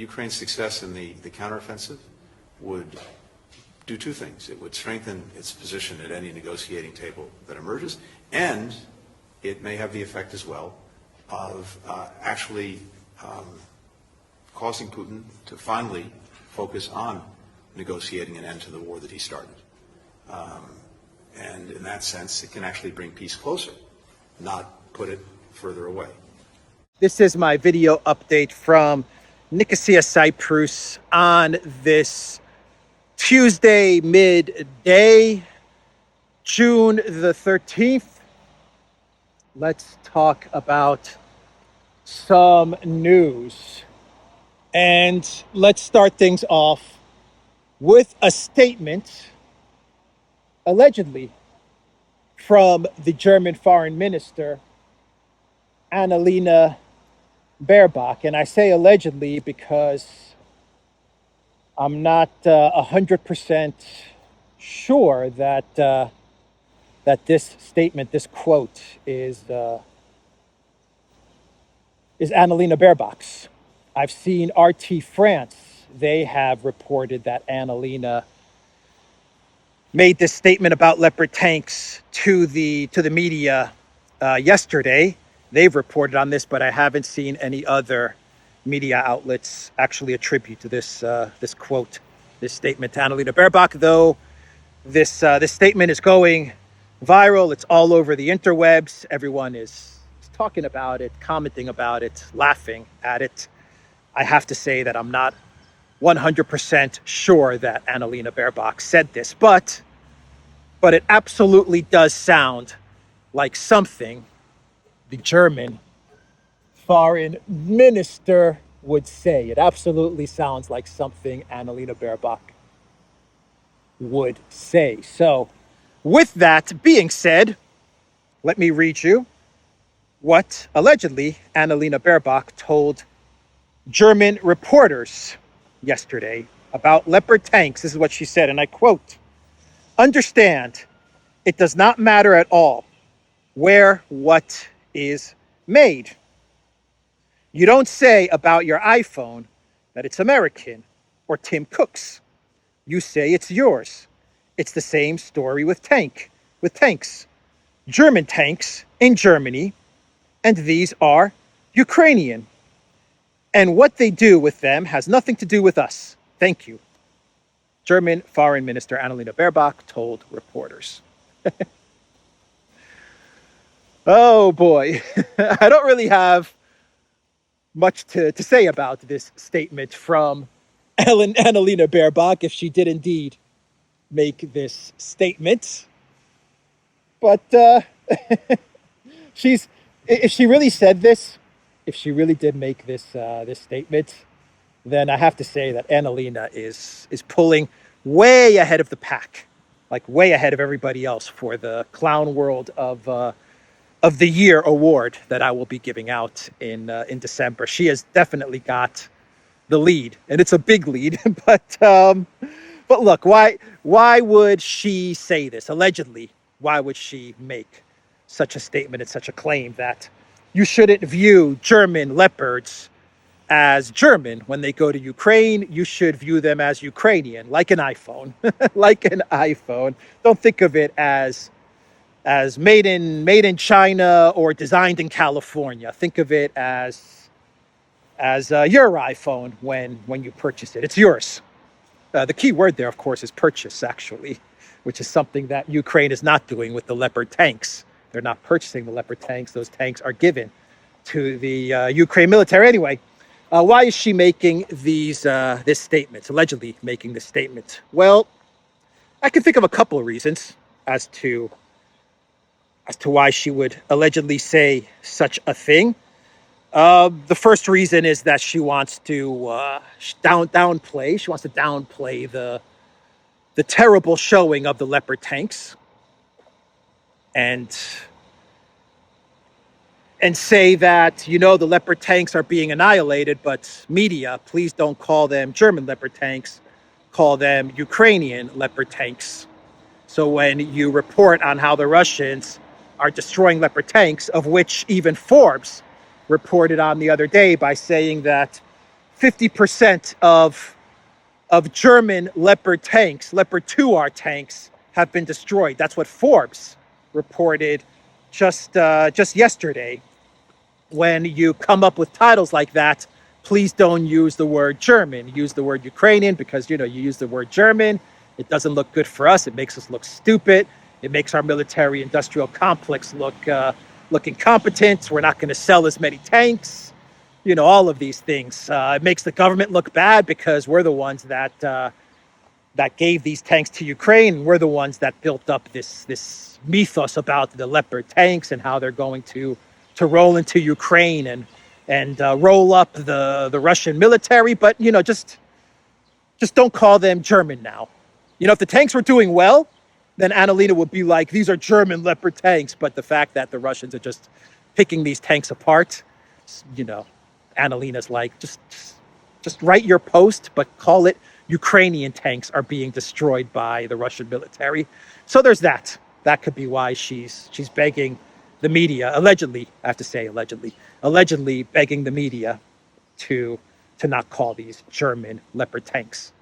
Ukraine's success in the counteroffensive would do two things. It would strengthen its position at any negotiating table that emerges, and it may have the effect as well of actually causing Putin to finally focus on negotiating an end to the war that he started. And in that sense, it can actually bring peace closer, not put it further away. This is my video update from Nicosia, Cyprus on this Tuesday midday, June the 13th. Let's talk about some news. And let's start things off with a statement, allegedly, from the German foreign minister, Annalena Baerbock. And I say allegedly because I'm not 100% sure that that this statement, this quote, is Annalena Baerbock's. I've seen RT France. They have reported that Annalena made this statement about Leopard tanks to the media yesterday. They've reported on this, but I haven't seen any other media outlets actually attribute to this this quote, this statement to Annalena Baerbock. Though this statement is going viral, it's all over the interwebs. Everyone is talking about it, commenting about it, laughing at it. I have to say that I'm not 100% sure that Annalena Baerbock said this, but it absolutely does sound like something the German foreign minister would say. It absolutely sounds like something Annalena Baerbock would say. So, with that being said, let me read you what allegedly Annalena Baerbock told German reporters yesterday about Leopard tanks. This is what she said, and I quote, "Understand, it does not matter at all where what is made. You don't say about your iPhone that it's American or Tim Cook's. You say it's yours. It's the same story with tanks. German tanks in Germany, and these are Ukrainian. And what they do with them has nothing to do with us. Thank you." German Foreign Minister Annalena Baerbock told reporters. Oh boy, I don't really have much to say about this statement from Annalena Baerbock, if she did indeed make this statement. But if she really said this, if she really did make this this statement, then I have to say that Annalena is pulling way ahead of the pack, like way ahead of everybody else for the Clown World of the Year award that I will be giving out in December. She has definitely got the lead, and it's a big lead. But look, why would she say this? Allegedly, why would she make such a statement and such a claim that you shouldn't view German Leopards as German when they go to Ukraine? You should view them as Ukrainian, like an iPhone, like an iPhone. Don't think of it as made in China or designed in California. Think of it as your iPhone when you purchase it. It's yours. The key word there, of course, is purchase, actually, which is something that Ukraine is not doing with the Leopard tanks. They're not purchasing the Leopard tanks. Those tanks are given to the Ukraine military. Anyway, why is she making this statement, allegedly making this statement? Well, I can think of a couple of reasons as to why she would allegedly say such a thing. The first reason is that she wants to downplay. She wants to downplay the terrible showing of the Leopard tanks, and say that, the Leopard tanks are being annihilated, but media, please don't call them German Leopard tanks, call them Ukrainian Leopard tanks. So when you report on how the Russians are destroying Leopard tanks, of which even Forbes reported on the other day by saying that 50% of German Leopard tanks, Leopard 2R tanks, have been destroyed. That's what Forbes reported just yesterday. When you come up with titles like that, please don't use the word German. Use the word Ukrainian, because, you use the word German. It doesn't look good for us. It makes us look stupid. It makes our military-industrial complex look incompetent. We're not going to sell as many tanks. All of these things. It makes the government look bad, because we're the ones that gave these tanks to Ukraine. We're the ones that built up this mythos about the Leopard tanks and how they're going to roll into Ukraine and roll up the Russian military. But just don't call them German now. If the tanks were doing well, then Annalena would be like, these are German Leopard tanks. But the fact that the Russians are just picking these tanks apart, Annalena's like, just write your post, but call it Ukrainian tanks are being destroyed by the Russian military. So there's that. That could be why she's begging the media, allegedly, I have to say allegedly begging the media to not call these German Leopard tanks.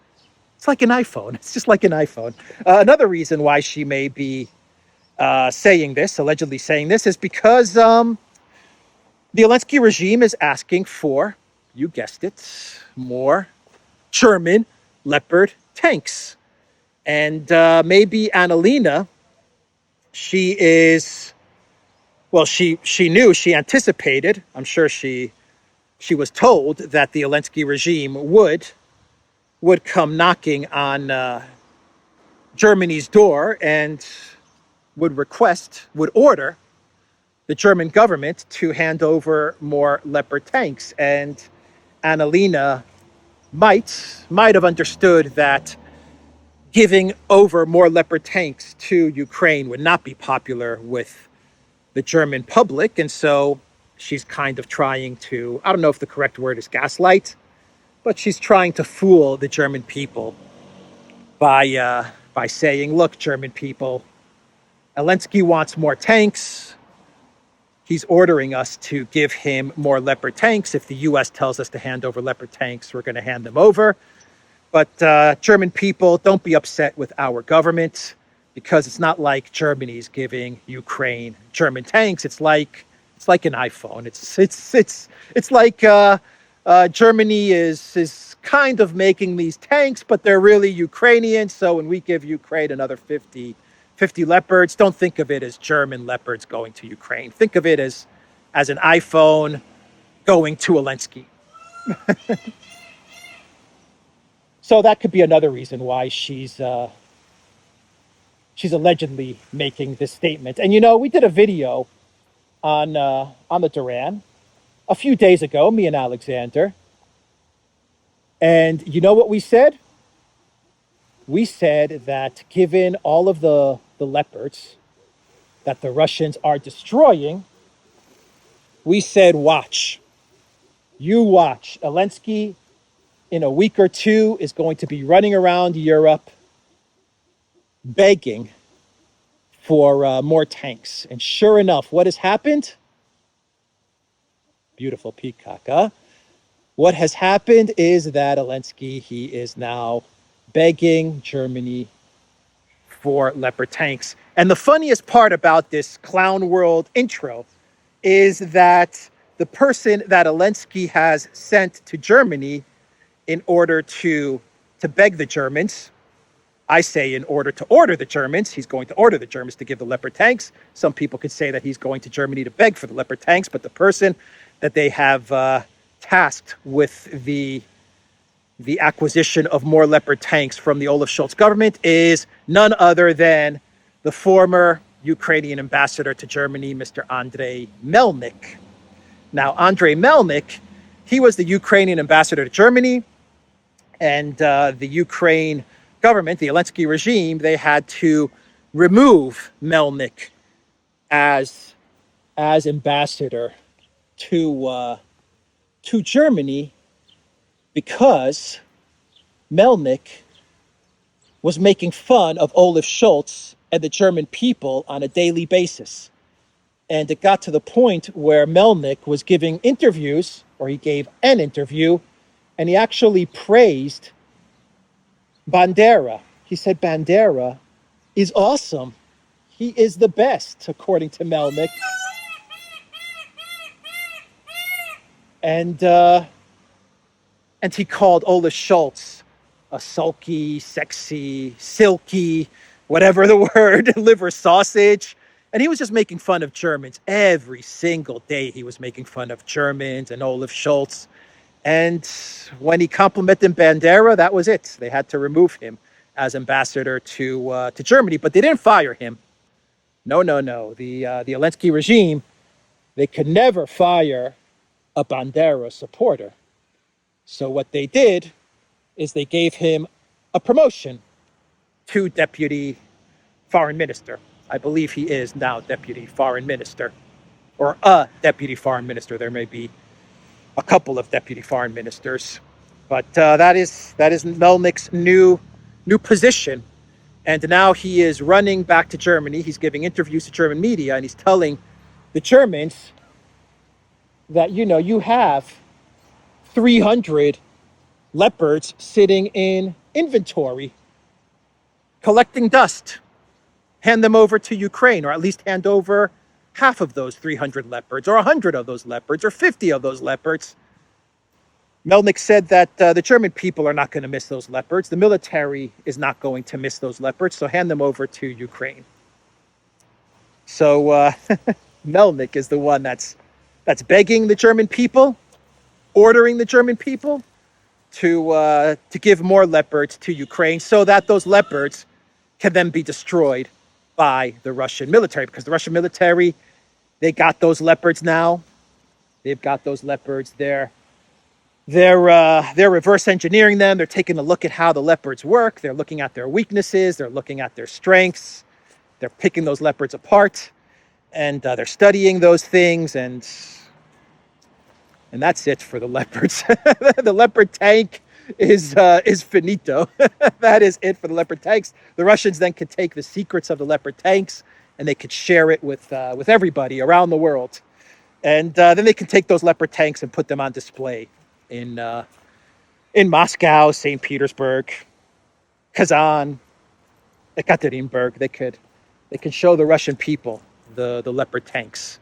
It's like an iPhone. It's just like an iPhone. Another reason why she may be allegedly saying this, is because the Zelensky regime is asking for, you guessed it, more German Leopard tanks. And maybe Annalena, she anticipated, I'm sure she was told that the Zelensky regime would come knocking on Germany's door and would order the German government to hand over more Leopard tanks. And Annalena might have understood that giving over more Leopard tanks to Ukraine would not be popular with the German public. And so she's kind of trying to, I don't know if the correct word is gaslight, but she's trying to fool the German people by saying, look, German people, Zelensky wants more tanks. He's ordering us to give him more Leopard tanks. If the U.S. tells us to hand over Leopard tanks, we're going to hand them over. But German people, don't be upset with our government, because it's not like Germany's giving Ukraine German tanks. It's like an iPhone. It's like Germany is kind of making these tanks, but they're really Ukrainian. So when we give Ukraine another 50 Leopards, don't think of it as German Leopards going to Ukraine. Think of it as an iPhone going to Zelensky. So that could be another reason why she's allegedly making this statement. And we did a video on the Duran a few days ago, me and Alexander. And you know what we said? We said that given all of the Leopards that the Russians are destroying, we said, watch. You watch. Zelensky, in a week or two, is going to be running around Europe begging for more tanks. And sure enough, what has happened? Beautiful peacock, huh? What has happened is that Zelensky, he is now begging Germany for Leopard tanks. And the funniest part about this clown world intro is that the person that Zelensky has sent to Germany in order to beg the Germans, I say in order to order the Germans, he's going to order the Germans to give the Leopard tanks. Some people could say that he's going to Germany to beg for the Leopard tanks, but the person that they have tasked with the acquisition of more Leopard tanks from the Olaf Scholz government is none other than the former Ukrainian ambassador to Germany, Mr. Andrei Melnik. Now, Andrei Melnik, he was the Ukrainian ambassador to Germany, and the Ukraine government, the Zelensky regime, they had to remove Melnik as ambassador to Germany, because Melnik was making fun of Olaf Scholz and the German people on a daily basis. And it got to the point where Melnik was giving interviews, or he gave an interview, And he actually praised Bandera. He said Bandera is awesome. He is the best, according to Melnick. And he called Olaf Scholz a sulky, sexy, silky, whatever the word, liver sausage. And he was just making fun of Germans. Every single day he was making fun of Germans and Olaf Scholz. And when he complimented Bandera, that was it. They had to remove him as ambassador to Germany, but they didn't fire him. No. The Zelensky regime, they could never fire a Bandera supporter. So what they did is they gave him a promotion to deputy foreign minister. I believe he is now deputy foreign minister, or a deputy foreign minister. There may be a couple of deputy foreign ministers, but that is Melnick's new position. And now he is running back to Germany. He's giving interviews to German media, and he's telling the Germans that, you have 300 Leopards sitting in inventory, collecting dust. Hand them over to Ukraine, or at least hand over half of those 300 Leopards, or 100 of those Leopards, or 50 of those Leopards. Melnick said that the German people are not going to miss those Leopards. The military is not going to miss those Leopards, so hand them over to Ukraine. So Melnick is the one that's begging the German people, ordering the German people to give more Leopards to Ukraine, so that those Leopards can then be destroyed by the Russian military, because the Russian military, they got those Leopards now. They've got those Leopards. They're reverse engineering them. They're taking a look at how the Leopards work. They're looking at their weaknesses. They're looking at their strengths. They're picking those Leopards apart, and they're studying those things. And that's it for the Leopards. The Leopard tank is finito. That is it for the Leopard tanks. The Russians then could take the secrets of the Leopard tanks, and they could share it with everybody around the world. And then they can take those Leopard tanks and put them on display in Moscow, St. Petersburg, Kazan, Ekaterinburg. They could show the Russian people the Leopard tanks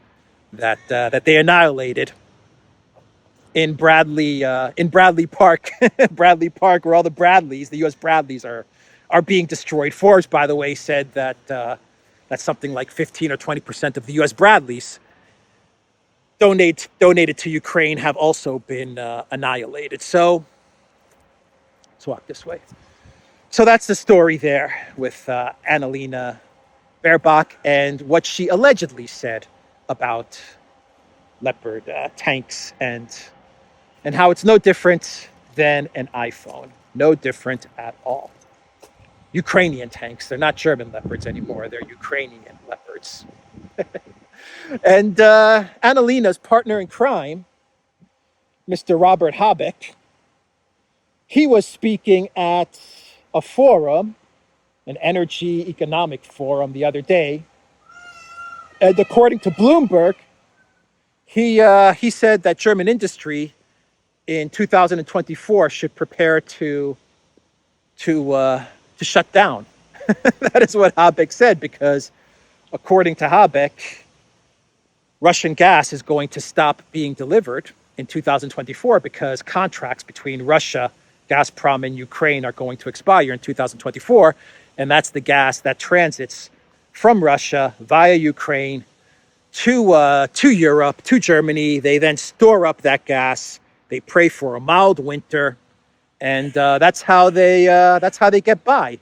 that they annihilated in Bradley Park, Bradley Park, where all the Bradleys, the U.S. Bradleys, are being destroyed. Forbes, by the way, said that something like 15 or 20% of the U.S. Bradleys donated to Ukraine have also been annihilated. So let's walk this way. So that's the story there with Annalena Baerbock and what she allegedly said about Leopard tanks and how it's no different than an iPhone. No different at all. Ukrainian tanks, they're not German Leopards anymore. They're Ukrainian Leopards. And Annalena's partner in crime, Mr. Robert Habeck, he was speaking at a forum, an energy economic forum the other day. And according to Bloomberg, he said that German industry in 2024 should prepare to shut down. That is what Habeck said, because according to Habeck, Russian gas is going to stop being delivered in 2024 because contracts between Russia, Gazprom, and Ukraine are going to expire in 2024. And that's the gas that transits from Russia via Ukraine to Europe, to Germany. They then store up that gas. They pray for a mild winter, and that's how they get by.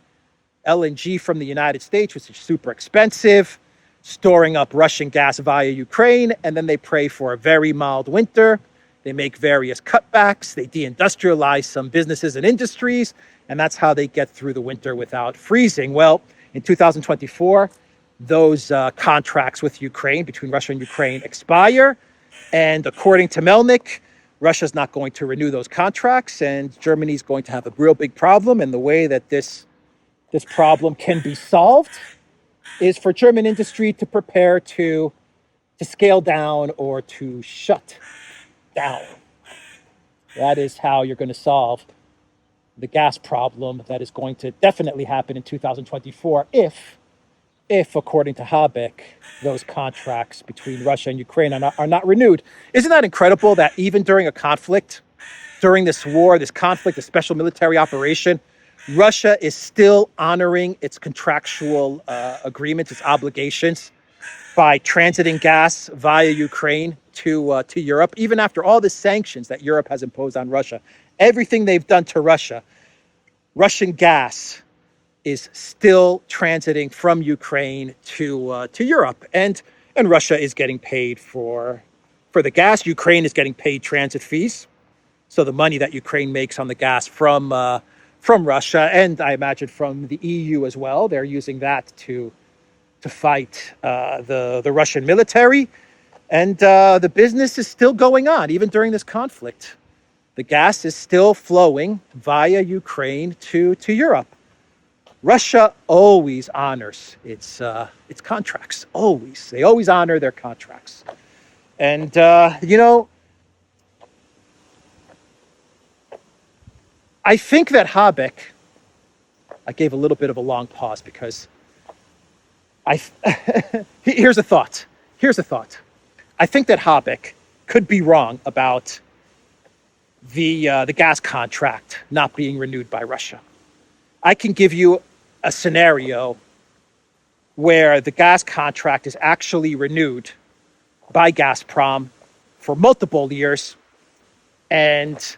LNG from the United States, which is super expensive, storing up Russian gas via Ukraine, and then they pray for a very mild winter. They make various cutbacks. They deindustrialize some businesses and industries, and that's how they get through the winter without freezing. Well, in 2024, those contracts with Ukraine, between Russia and Ukraine, expire, and according to Melnick, Russia's not going to renew those contracts, and Germany's going to have a real big problem. And the way that this problem can be solved is for German industry to prepare to scale down or to shut down. That is how you're going to solve the gas problem that is going to definitely happen in 2024 if according to Habeck, those contracts between Russia and Ukraine are not renewed. Isn't that incredible that even during a conflict, during this war, this conflict, a special military operation, Russia is still honoring its contractual agreements, its obligations by transiting gas via Ukraine to Europe, even after all the sanctions that Europe has imposed on Russia. Everything they've done to Russia, Russian gas is still transiting from Ukraine to Europe, and Russia is getting paid for the gas. Ukraine is getting paid transit fees, so the money that Ukraine makes on the gas from Russia, and I imagine from the EU as well, they're using that to fight the Russian military, and the business is still going on even during this conflict. The gas is still flowing via Ukraine to Europe. Russia always honors its contracts. Always, they always honor their contracts, and I think that Habeck. I gave a little bit of a long pause because here's a thought. Here's a thought. I think that Habeck could be wrong about the gas contract not being renewed by Russia. I can give you a scenario where the gas contract is actually renewed by Gazprom for multiple years, and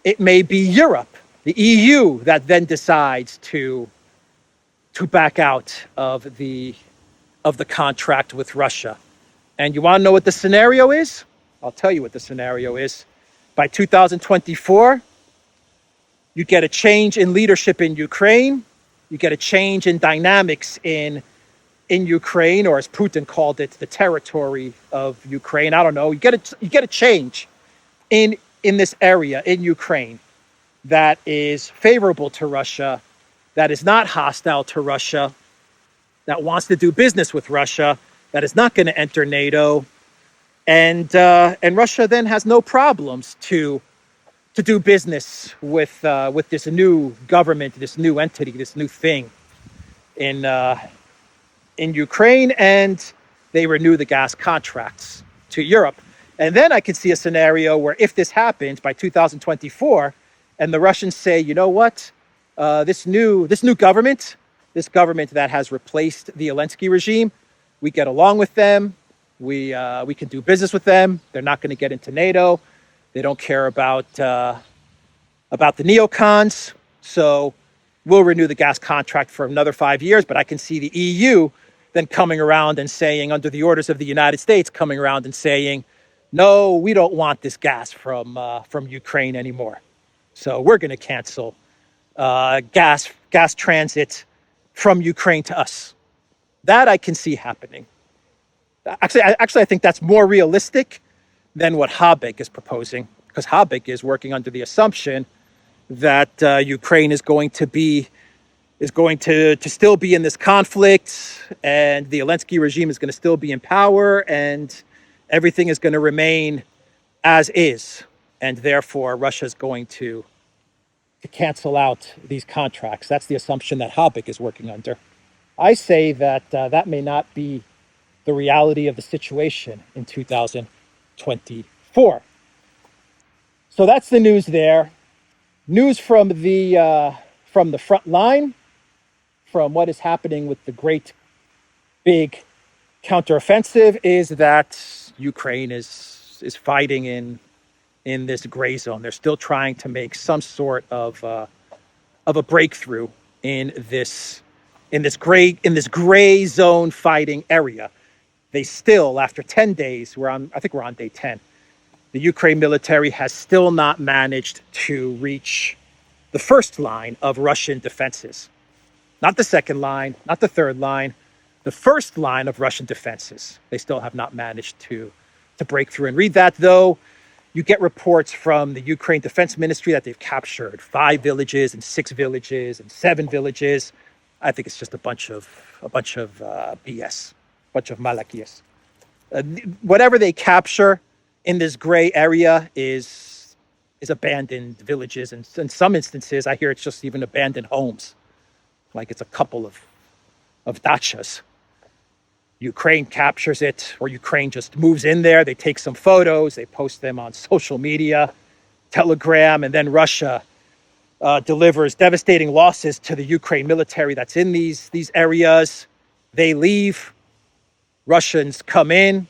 it may be Europe, the EU, that then decides to back out of the contract with Russia. And you want to know what the scenario is? I'll tell you what the scenario is. By 2024, you get a change in leadership in Ukraine. You get a change in dynamics in Ukraine, or as Putin called it, the territory of Ukraine. I don't know. You get a change in this area in Ukraine that is favorable to Russia, that is not hostile to Russia, that wants to do business with Russia, that is not going to enter NATO, and Russia then has no problems to do business with this new government, this new entity, this new thing in Ukraine, and they renew the gas contracts to Europe. And then I could see a scenario where if this happens by 2024, and the Russians say, you know what, this new government, this government that has replaced the Zelensky regime, we get along with them, we can do business with them. They're not going to get into NATO. They don't care about the neocons. So we'll renew the gas contract for another 5 years. But I can see the EU then coming around and saying, under the orders of the United States, coming around and saying, no, we don't want this gas from Ukraine anymore. So we're going to cancel gas transit from Ukraine to us. That I can see happening. Actually, I think that's more realistic than what Habeck is proposing, because Habeck is working under the assumption that Ukraine is going to still be in this conflict, and the Zelensky regime is going to still be in power, and everything is going to remain as is, and therefore Russia is going to cancel out these contracts. That's the assumption that Habeck is working under. I say that that may not be the reality of the situation in 2024. So that's the news there. News from the front line, from what is happening with the great big counteroffensive, is that Ukraine is fighting in this gray zone. They're still trying to make some sort of a breakthrough in this gray zone fighting area. They still, after 10 days, I think we're on day 10, the Ukraine military has still not managed to reach the first line of Russian defenses. Not the second line, not the third line, the first line of Russian defenses. They still have not managed to break through. And read that, though. You get reports from the Ukraine Defense Ministry that they've captured 5 villages and 6 villages and 7 villages. I think it's just a bunch of BS, a bunch of malakias. Whatever they capture in this gray area is is abandoned villages, and in some instances, I hear it's just even abandoned homes, like it's a couple of dachas. Ukraine captures it, or Ukraine just moves in there. They take some photos, they post them on social media, Telegram, and then Russia delivers devastating losses to the Ukraine military that's in these areas. They leave. Russians come in.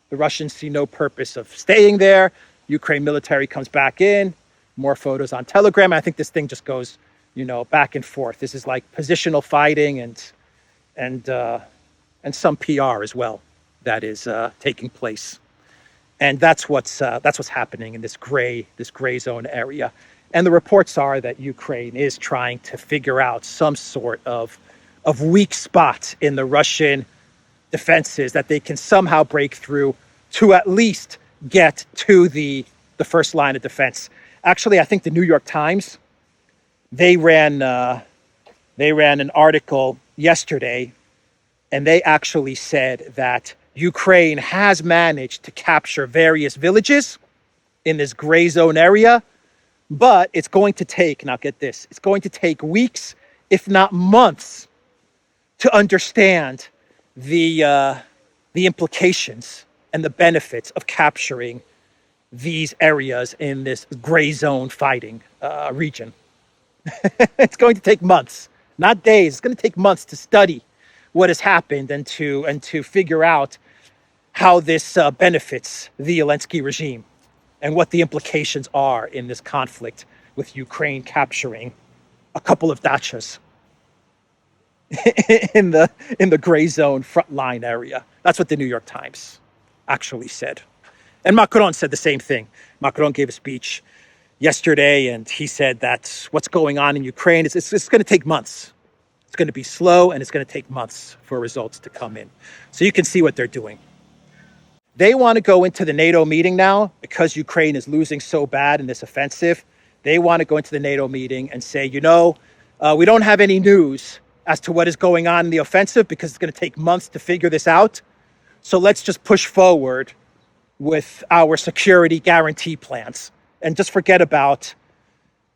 The Russians see no purpose of staying there. Ukraine military comes back in. More photos on Telegram. I think this thing just goes, back and forth. This is like positional fighting and some PR as well that is taking place. And that's what's happening in this gray zone area. And the reports are that Ukraine is trying to figure out some sort of weak spot in the Russian defenses that they can somehow break through to at least get to the first line of defense. Actually, I think the New York Times, they ran an article yesterday, and they actually said that Ukraine has managed to capture various villages in this gray zone area, but it's going to take, now get this, it's going to take weeks, if not months, to understand the implications and the benefits of capturing these areas in this gray zone fighting region. It's going to take months, not days. It's going to take months to study what has happened and to figure out how this benefits the Zelensky regime and what the implications are in this conflict with Ukraine capturing a couple of dachas in the gray zone frontline area. That's what the New York Times actually said. And Macron said the same thing. Macron gave a speech yesterday, and he said that what's going on in Ukraine is it's going to take months. It's going to be slow, and it's going to take months for results to come in. So you can see what they're doing. They want to go into the NATO meeting now because Ukraine is losing so bad in this offensive. They want to go into the NATO meeting and say, we don't have any news as to what is going on in the offensive because it's going to take months to figure this out. So let's just push forward with our security guarantee plans and just forget about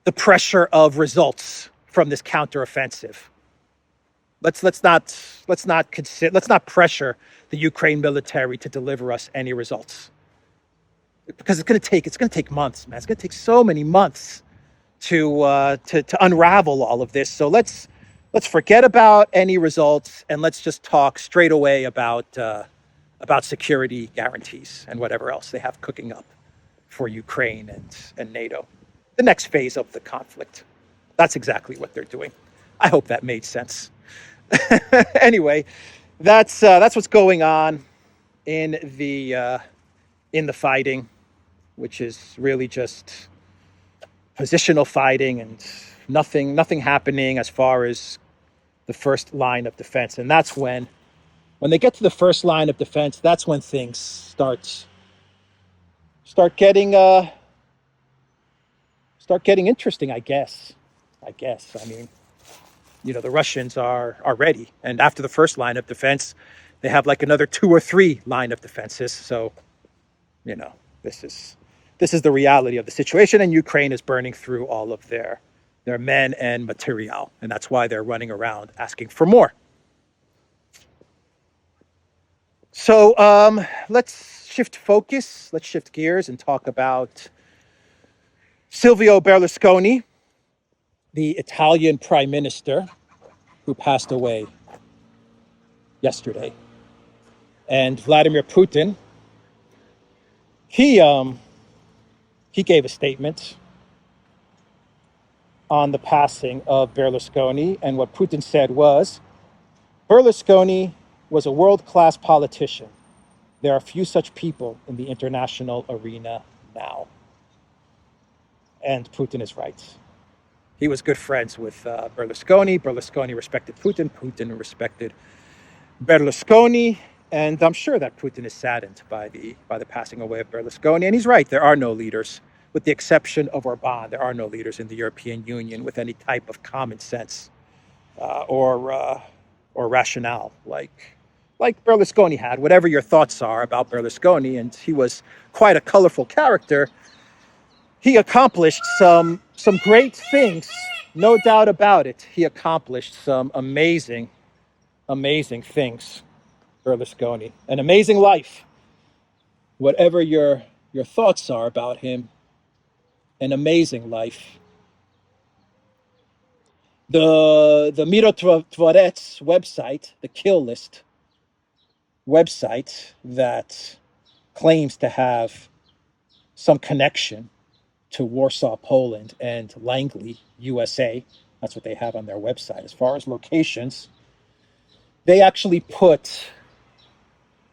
the pressure of results from this counteroffensive. Let's not pressure the Ukraine military to deliver us any results, because it's going to take months, man. It's going to take so many months to unravel all of this. So let's forget about any results and let's just talk straight away about security guarantees and whatever else they have cooking up for Ukraine and NATO. The next phase of the conflict. That's exactly what they're doing. I hope that made sense. Anyway, that's what's going on in the fighting, which is really just positional fighting and nothing happening as far as the first line of defense. And that's when they get to the first line of defense, that's when things start getting interesting, I guess. I mean, the Russians are ready. And after the first line of defense, they have like another 2 or 3 line of defenses. So, this is the reality of the situation. And Ukraine is burning through all of their men and material. And that's why they're running around asking for more. So let's shift focus. Let's shift gears and talk about Silvio Berlusconi, the Italian prime minister who passed away yesterday. And Vladimir Putin, he gave a statement on the passing of Berlusconi. And what Putin said was, Berlusconi was a world-class politician. There are few such people in the international arena now. And Putin is right. He was good friends with Berlusconi. Berlusconi respected Putin. Putin respected Berlusconi. And I'm sure that Putin is saddened by the passing away of Berlusconi. And he's right. There are no leaders, with the exception of Orban. There are no leaders in the European Union with any type of common sense or rationale like Berlusconi had. Whatever your thoughts are about Berlusconi, and he was quite a colorful character, he accomplished some great things, no doubt about it. He accomplished some amazing, amazing things, Berlusconi. An amazing life. Whatever your thoughts are about him, an amazing life. The Mirotvorets website, the kill list website that claims to have some connection to Warsaw, Poland and Langley, USA. That's what they have on their website. As far as locations, they actually put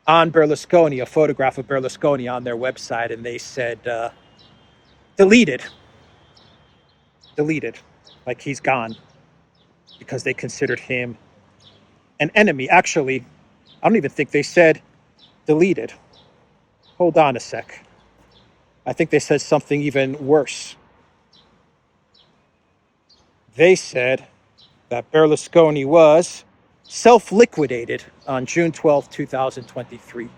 on Berlusconi, a photograph of Berlusconi on their website, and they said, deleted, like he's gone, because they considered him an enemy. Actually, I don't even think they said deleted. Hold on a sec. I think they said something even worse. They said that Berlusconi was self-liquidated on June 12, 2023.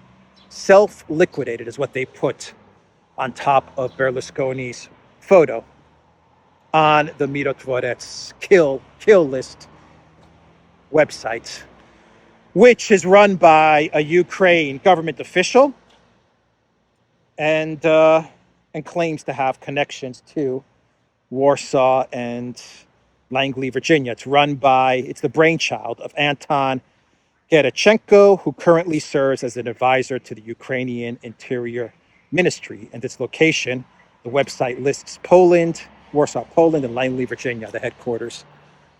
Self-liquidated is what they put on top of Berlusconi's photo on the Mirotvorets kill list website, which is run by a Ukraine government official and claims to have connections to Warsaw and Langley, Virginia. It's the brainchild of Anton Gerachenko, who currently serves as an advisor to the Ukrainian Interior Ministry. And its location, the website lists Poland, Warsaw, Poland, and Langley, Virginia, the headquarters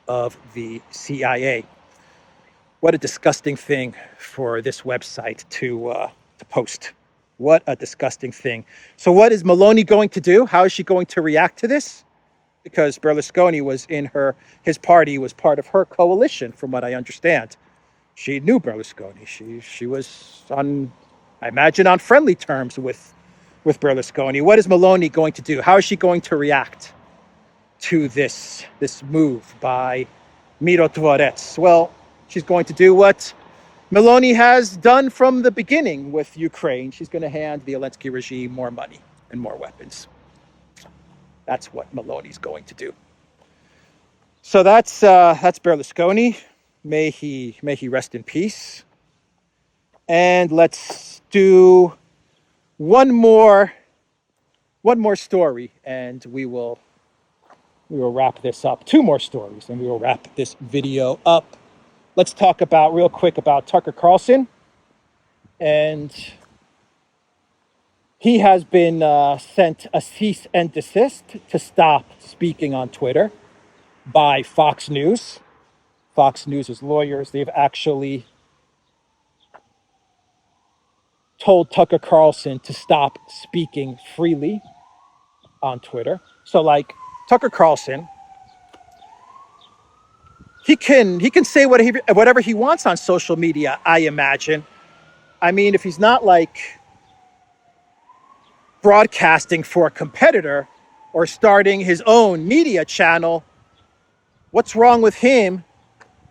of the CIA. What a disgusting thing for this website to post. What a disgusting thing. So what is Meloni going to do? How is she going to react to this? Because Berlusconi was his party was part of her coalition, from what I understand. She knew Berlusconi. She was I imagine, on friendly terms with Berlusconi. What is Meloni going to do? How is she going to react to this move by Mirotvorets? Well, she's going to do what Meloni has done from the beginning with Ukraine. She's going to hand the Zelensky regime more money and more weapons. That's what Meloni's going to do. So that's Berlusconi. May he rest in peace. And let's do one more story, and we will wrap this up. Two more stories, and we will wrap this video up. Let's talk real quick about Tucker Carlson. And he has been sent a cease and desist to stop speaking on Twitter by Fox News. Fox News' lawyers, they've actually told Tucker Carlson to stop speaking freely on Twitter. So, like, Tucker Carlson, he can say whatever he wants on social media, I imagine. I mean, if he's not like broadcasting for a competitor or starting his own media channel, what's wrong with him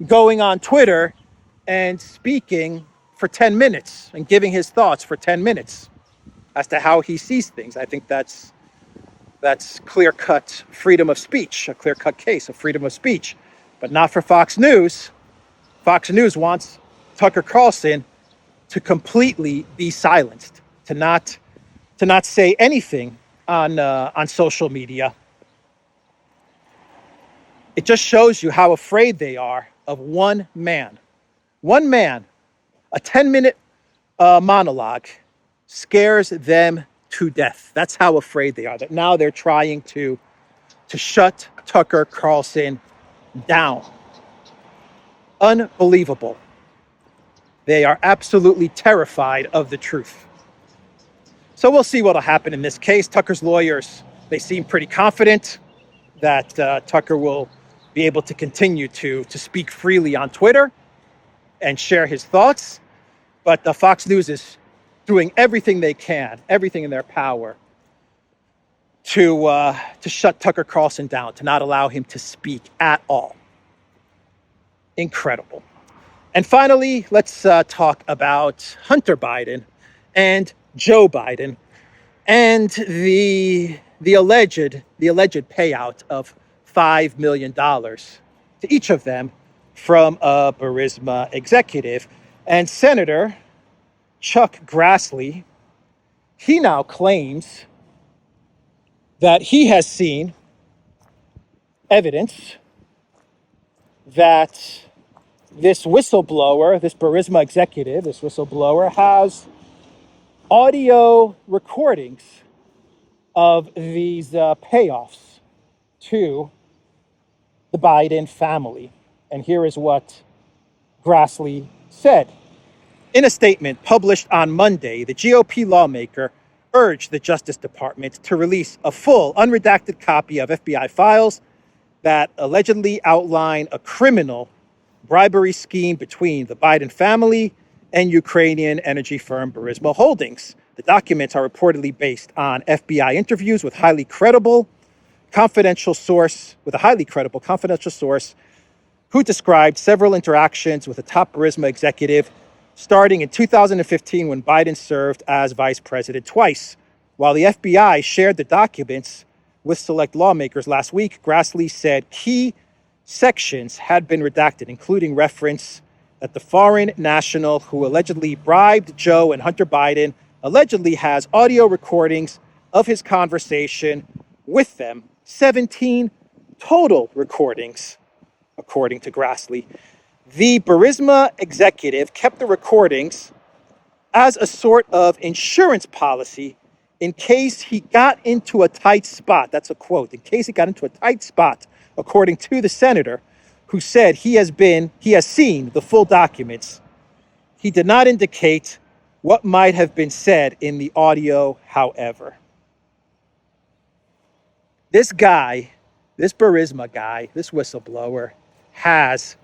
going on Twitter and speaking for 10 minutes and giving his thoughts for 10 minutes as to how he sees things? I think that's clear-cut freedom of speech, a clear-cut case of freedom of speech, but not for Fox News. Fox News wants Tucker Carlson to completely be silenced, to not say anything on social media. It just shows you how afraid they are of one man. One man, a 10-minute monologue scares them to death. That's how afraid they are. That now they're trying to shut Tucker Carlson down. Unbelievable. They are absolutely terrified of the truth. So we'll see what'll happen in this case. Tucker's lawyers, they seem pretty confident that Tucker will be able to continue to speak freely on Twitter and share his thoughts. But the Fox News is doing everything they can, everything in their power, to shut Tucker Carlson down, to not allow him to speak at all. Incredible. And finally, let's talk about Hunter Biden and Joe Biden and the the alleged payout of $5 million to each of them from a Burisma executive. And Senator Chuck Grassley, he now claims that he has seen evidence that this whistleblower, this Burisma executive, this whistleblower has audio recordings of these payoffs to the Biden family. And here is what Grassley said. In a statement published on Monday, the GOP lawmaker urged the Justice Department to release a full, unredacted copy of FBI files that allegedly outline a criminal bribery scheme between the Biden family and Ukrainian energy firm Burisma Holdings. The documents are reportedly based on FBI interviews with a highly credible confidential source who described several interactions with a top Burisma executive starting in 2015 when Biden served as vice president twice. While the FBI shared the documents with select lawmakers last week, Grassley said key sections had been redacted, including reference that the foreign national who allegedly bribed Joe and Hunter Biden allegedly has audio recordings of his conversation with them, 17 total recordings, according to Grassley. The Burisma executive kept the recordings as a sort of insurance policy in case he got into a tight spot. That's a quote. In case he got into a tight spot, according to the senator, who said he has seen the full documents. He did not indicate what might have been said in the audio, however. This guy, this Burisma guy, this whistleblower, has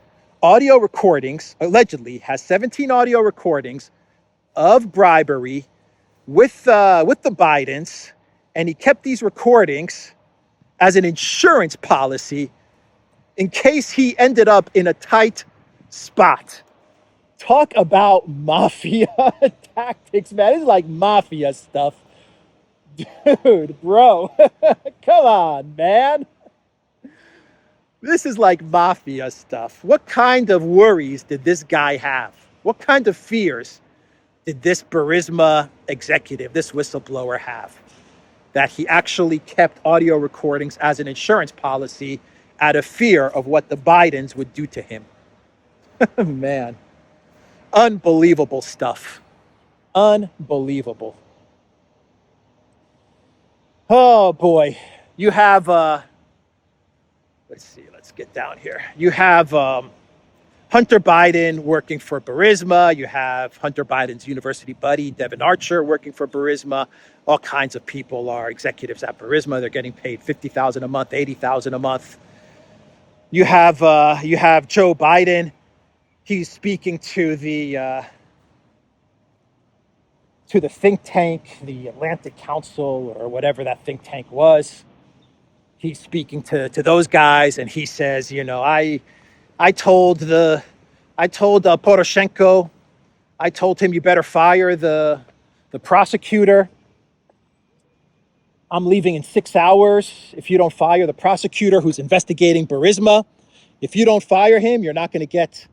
audio recordings, allegedly has 17 audio recordings of bribery with the Bidens, and he kept these recordings as an insurance policy in case he ended up in a tight spot. Talk about mafia tactics, man. This is like mafia stuff. Dude, bro, come on, man. This is like mafia stuff. What kind of worries did this guy have? What kind of fears did this Burisma executive, this whistleblower have? That he actually kept audio recordings as an insurance policy out of fear of what the Bidens would do to him. Man, unbelievable stuff. Unbelievable. Oh boy, you have, let's see, let's get down here. You have Hunter Biden working for Burisma. You have Hunter Biden's university buddy, Devin Archer, working for Burisma. All kinds of people are executives at Burisma. They're getting paid $50,000 a month, $80,000 a month. You have Joe Biden. He's speaking to the think tank, the Atlantic Council, or whatever that think tank was. He's speaking to those guys, and he says, you know, I told Poroshenko, I told him you better fire the prosecutor. I'm leaving in 6 hours. If you don't fire the prosecutor who's investigating Burisma, if you don't fire him, you're not going to get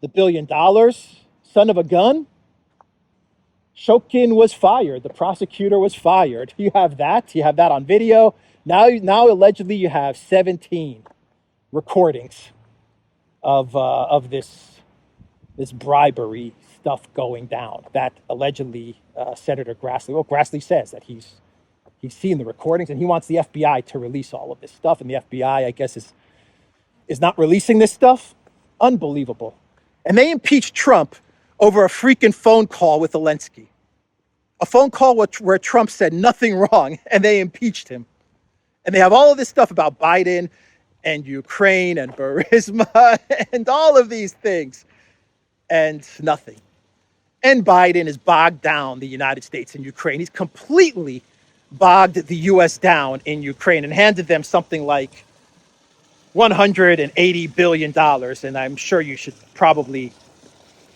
the $1 billion. Son of a gun. Shokin was fired. The prosecutor was fired. You have that. You have that on video. Now allegedly you have 17 recordings of this bribery stuff going down. That allegedly Senator Grassley. Well, Grassley says that he's seen the recordings and he wants the FBI to release all of this stuff. And the FBI, I guess, is not releasing this stuff. Unbelievable. And they impeached Trump over a freaking phone call with Zelensky. A phone call where Trump said nothing wrong, and they impeached him. And they have all of this stuff about Biden and Ukraine and Burisma and all of these things. And nothing. And Biden has bogged down the United States and Ukraine. He's completely bogged the U.S. down in Ukraine and handed them something like $180 billion. And I'm sure you should probably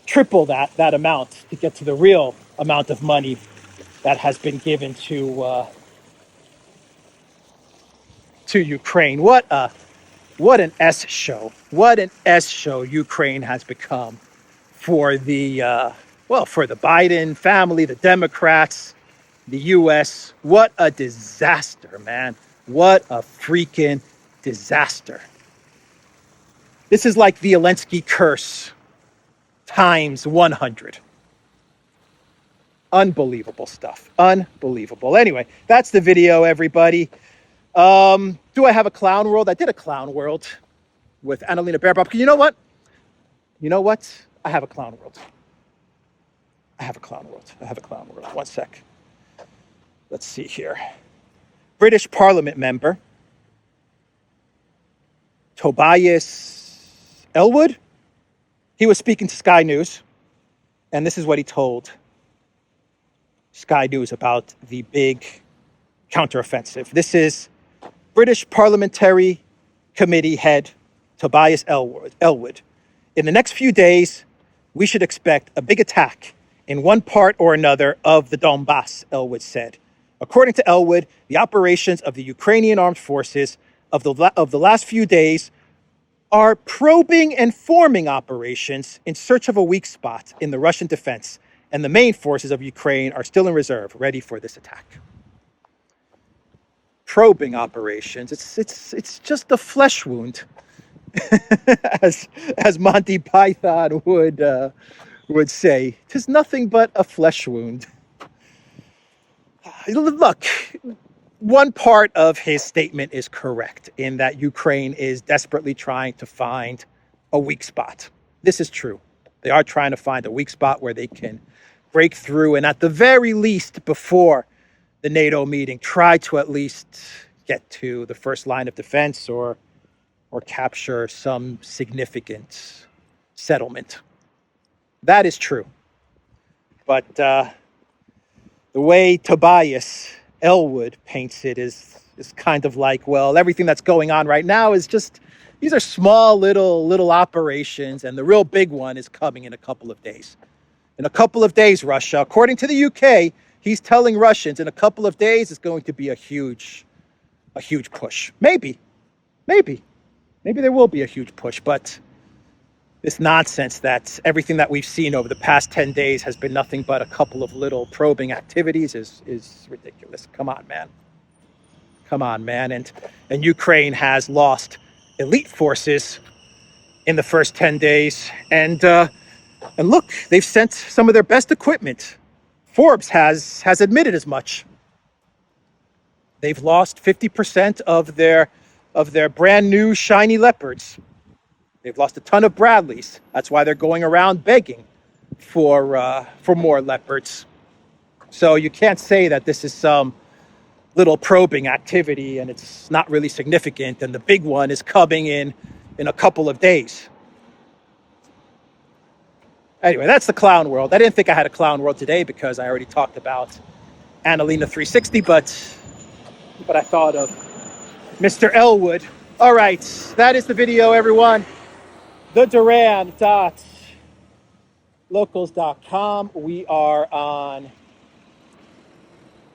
triple that amount to get to the real amount of money that has been given to to Ukraine. What an S show. What an S show Ukraine has become for the for the Biden family, the Democrats, the US. What a disaster, man. What a freaking disaster. This is like the Zelensky curse times 100. Unbelievable stuff. Unbelievable. Anyway, that's the video, everybody. Do I have a clown world? I did a clown world with Annalena Baerbock. You know what? You know what? I have a clown world. I have a clown world. I have a clown world. One sec. Let's see here. British Parliament member Tobias Ellwood. He was speaking to Sky News, and this is what he told Sky News about the big counteroffensive. This is British Parliamentary Committee head Tobias Ellwood. In the next few days, we should expect a big attack in one part or another of the Donbass, Ellwood said. According to Ellwood, the operations of the Ukrainian armed forces of the last few days are probing and forming operations in search of a weak spot in the Russian defense, and the main forces of Ukraine are still in reserve, ready for this attack. Probing operations. It's just a flesh wound, as Monty Python would say. 'Tis nothing but a flesh wound. Look, one part of his statement is correct in that Ukraine is desperately trying to find a weak spot. This is true. They are trying to find a weak spot where they can break through and at the very least before the NATO meeting try to at least get to the first line of defense or capture some significant settlement. That is true. But the way Tobias Ellwood paints it is kind of like, well, everything that's going on right now is just, these are small little operations, and the real big one is coming in a couple of days. In a couple of days, Russia, according to the UK, he's telling Russians in a couple of days it's going to be a huge push. Maybe there will be a huge push, but this nonsense that everything that we've seen over the past 10 days has been nothing but a couple of little probing activities is ridiculous. Come on, man. And Ukraine has lost elite forces in the first 10 days. And look, they've sent some of their best equipment. Forbes has admitted as much. They've lost 50% of their brand new shiny Leopards. They've lost a ton of Bradleys. That's why they're going around begging for more Leopards. So you can't say that this is some little probing activity and it's not really significant, and the big one is coming in a couple of days. Anyway, that's the clown world. I didn't think I had a clown world today because I already talked about Annalena 360, but I thought of Mr. Ellwood. All right, that is the video, everyone. The Duran.locals.com. We are on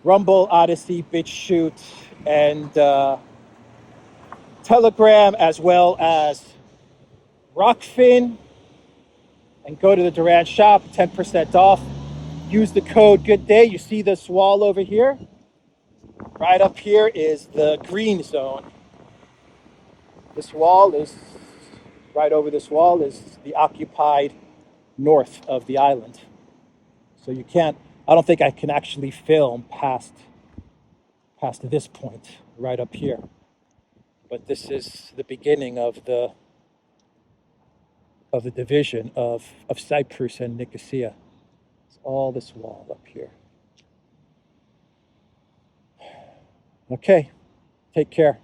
Rumble, ODYSEE, BitChute, and Telegram, as well as Rockfin. And go to the Duran shop, 10% off. Use the code GOODDAY. You see this wall over here? Right up here is the green zone. This wall is, right over this wall is the occupied north of the island. So you can't, I don't think I can actually film past this point, right up here. But this is the beginning of the division of Cyprus and Nicosia. It's all this wall up here. Okay, take care.